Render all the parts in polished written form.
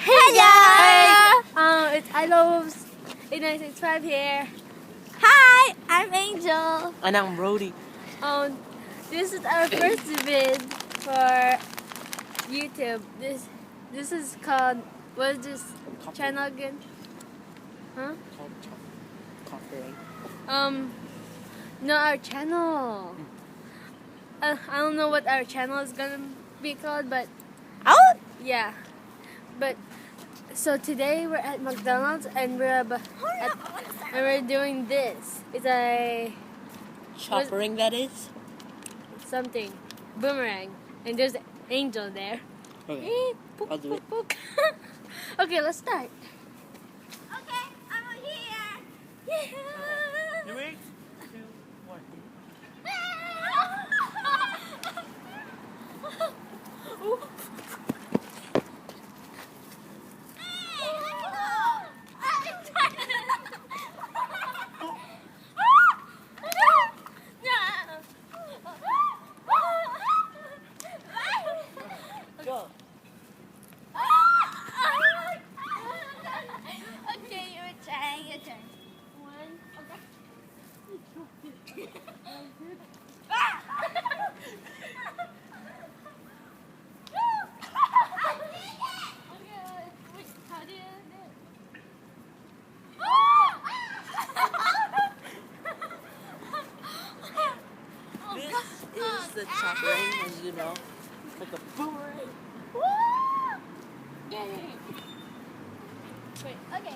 Hello! It's I Loves 8965 here. Hi, I'm Angel. And I'm Brody. This is our first vid for YouTube. This is called, what is this channel again? Huh? Coffee. No, our channel. I don't know what our channel is gonna be called, but Oh, yeah. But so today we're at McDonald's and we're doing this. It's a Choppering, that is. something boomerang, and there's an angel there. Okay. Pook, I'll do it. pook, pook. Okay, let's start. okay, I'm here. Yeah. 3, 2, 1. Go. Okay, your turn. This is the choppering, as you know. Like a boomerang. Wait, okay.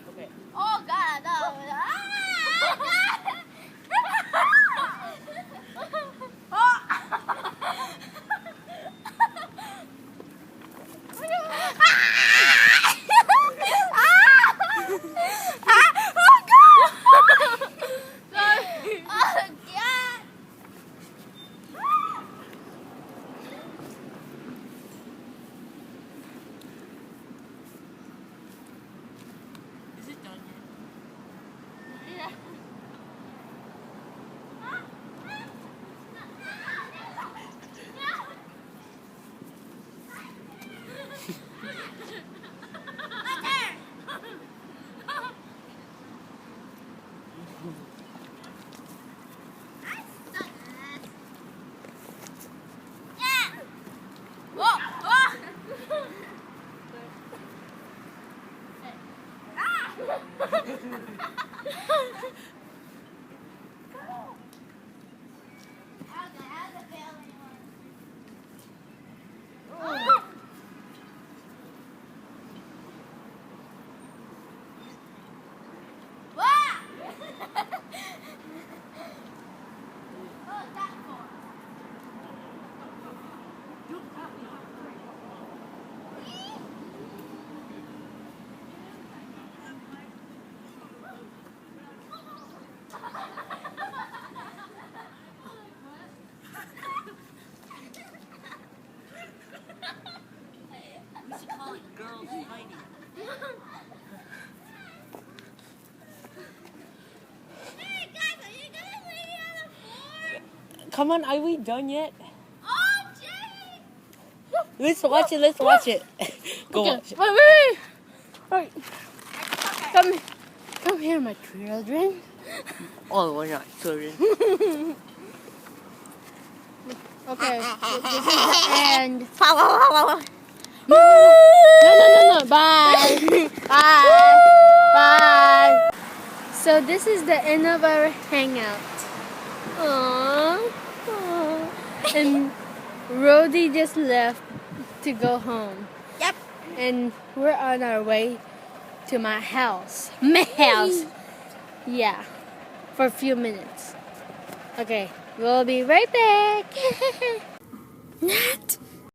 Okay. Oh God, no. Is it done yet? Yeah. We should call it girls fighting. Come on, are we done yet? Let's watch it. Go Okay, watch it. wait. Come here, my children. Oh, we're not children. Okay, this is the end. Oh, No. Bye. Bye. So this is the end of our hangout. Aww. And Rody just left to go home. Yep. And we're on our way to my house. My house. Yeah. For a few minutes. Okay. We'll be right back. Nat.